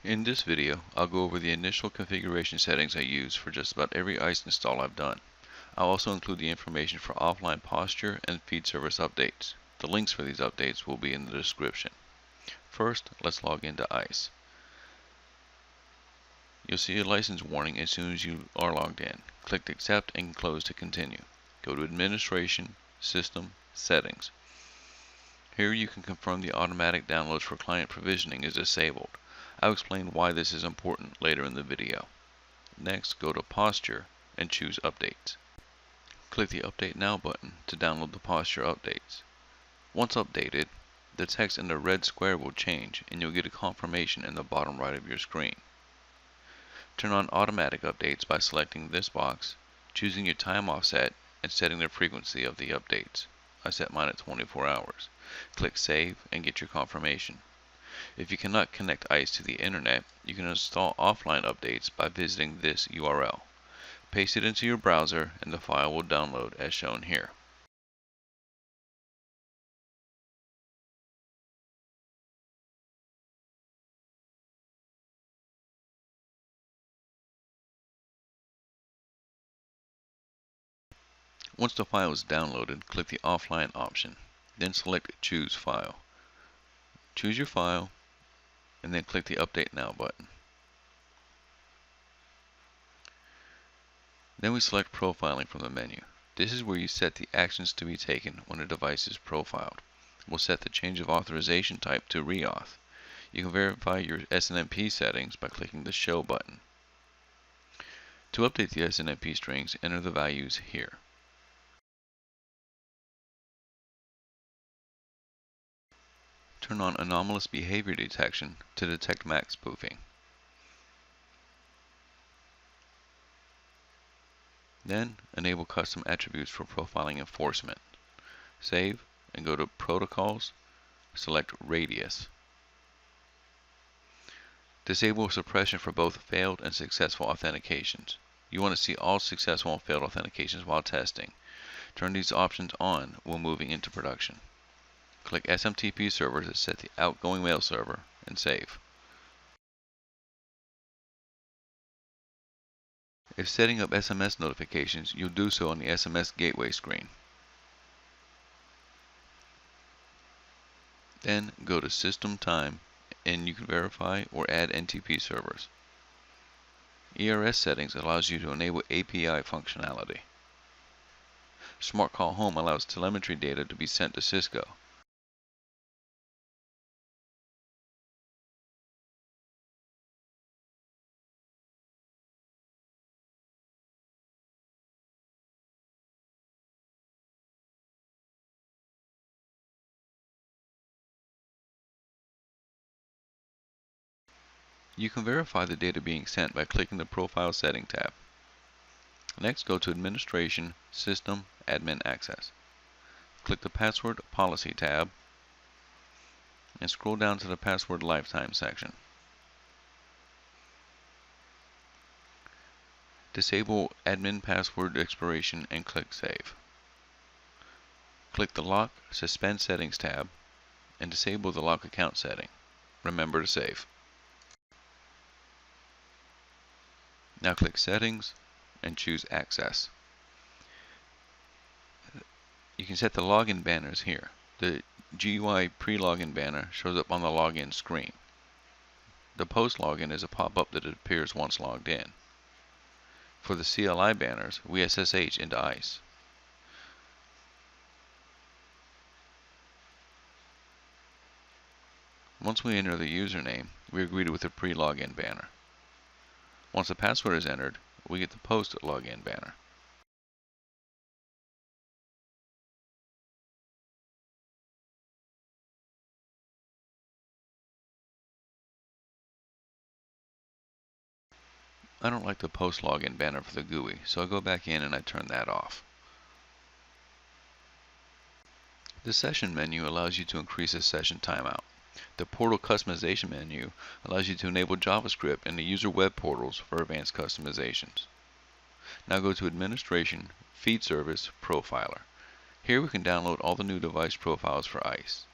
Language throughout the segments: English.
In this video, I'll go over the initial configuration settings I use for just about every ISE install I've done. I'll also include the information for offline posture and feed service updates. The links for these updates will be in the description. First, let's log into ISE. You'll see a license warning as soon as you are logged in. Click Accept and Close to continue. Go to Administration, System, Settings. Here you can confirm the automatic downloads for client provisioning is disabled. I'll explain why this is important later in the video. Next, go to Posture and choose Updates. Click the Update Now button to download the posture updates. Once updated, the text in the red square will change and you'll get a confirmation in the bottom right of your screen. Turn on Automatic Updates by selecting this box, choosing your time offset, and setting the frequency of the updates. I set mine at 24 hours. Click Save and get your confirmation. If you cannot connect ISE to the internet, you can install offline updates by visiting this URL. Paste it into your browser and the file will download as shown here. Once the file is downloaded, click the Offline option, then select Choose File. Choose your file, and then click the Update Now button. Then we select Profiling from the menu. This is where you set the actions to be taken when a device is profiled. We'll set the change of authorization type to reauth. You can verify your snmp settings by clicking the Show button. To update the snmp strings, enter the values here. Turn on Anomalous Behavior Detection to detect MAC spoofing. Then, enable custom attributes for profiling enforcement. Save and go to Protocols, select Radius. Disable suppression for both failed and successful authentications. You want to see all successful and failed authentications while testing. Turn these options on when moving into production. Click SMTP server to set the outgoing mail server and save. If setting up SMS notifications, you'll do so on the SMS gateway screen. Then go to System Time and you can verify or add NTP servers. ERS settings allows you to enable API functionality. Smart Call Home allows telemetry data to be sent to Cisco. You can verify the data being sent by clicking the Profile Setting tab. Next, go to Administration, System, Admin Access. Click the Password Policy tab and scroll down to the Password Lifetime section. Disable Admin Password Expiration and click Save. Click the Lock Suspend Settings tab and disable the lock account setting. Remember to save. Now click Settings and choose Access. You can set the login banners here. The GUI pre-login banner shows up on the login screen. The post-login is a pop-up that appears once logged in. For the CLI banners, we SSH into ISE. Once we enter the username, we are greeted with a pre-login banner. Once the password is entered, we get the post-login banner. I don't like the post-login banner for the GUI, so I go back in and I turn that off. The session menu allows you to increase a session timeout. The portal customization menu allows you to enable JavaScript in the user web portals for advanced customizations. Now go to Administration, Feed Service, Profiler. Here we can download all the new device profiles for ISE.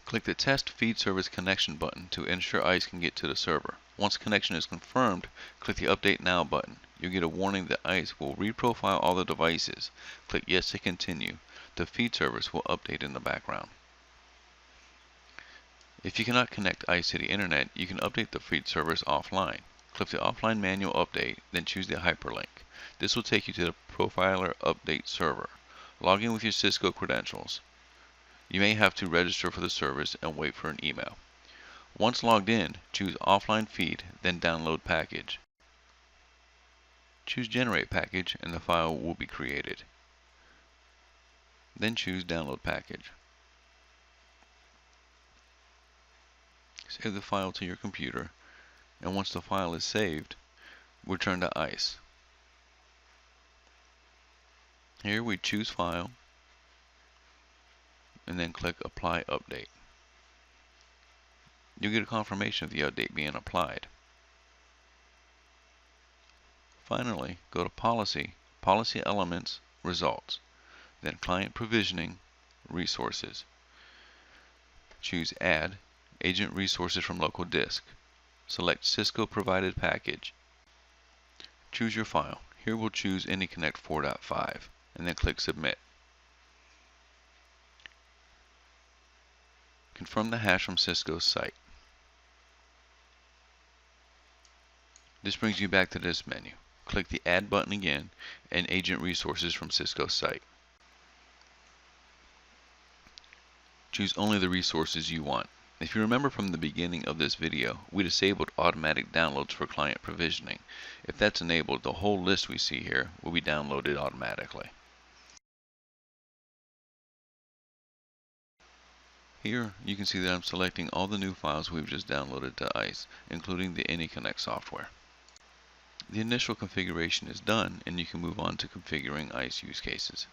Click the Test Feed Service Connection button to ensure ISE can get to the server. Once connection is confirmed, click the Update Now button. You'll get a warning that ISE will reprofile all the devices. Click Yes to continue. The feed service will update in the background. If you cannot connect ISE to the internet, you can update the feed service offline. Click the Offline Manual Update, then choose the hyperlink. This will take you to the Profiler Update server. Log in with your Cisco credentials. You may have to register for the service and wait for an email. Once logged in, choose Offline Feed, then Download Package. Choose Generate Package and the file will be created. Then choose Download Package. Save the file to your computer, and once the file is saved, return to ISE. Here we choose File, and then click Apply Update. You'll get a confirmation of the update being applied. Finally, go to Policy, Policy Elements, Results, then Client Provisioning, Resources. Choose Add Agent Resources from Local Disk. Select Cisco Provided Package. Choose your file. Here we'll choose AnyConnect 4.5 and then click Submit. Confirm the hash from Cisco's site. This brings you back to this menu. Click the Add button again and Agent Resources from Cisco's site. Choose only the resources you want. If you remember from the beginning of this video, we disabled automatic downloads for client provisioning. If that's enabled, the whole list we see here will be downloaded automatically. Here you can see that I'm selecting all the new files we've just downloaded to ISE, including the AnyConnect software. The initial configuration is done and you can move on to configuring ISE use cases.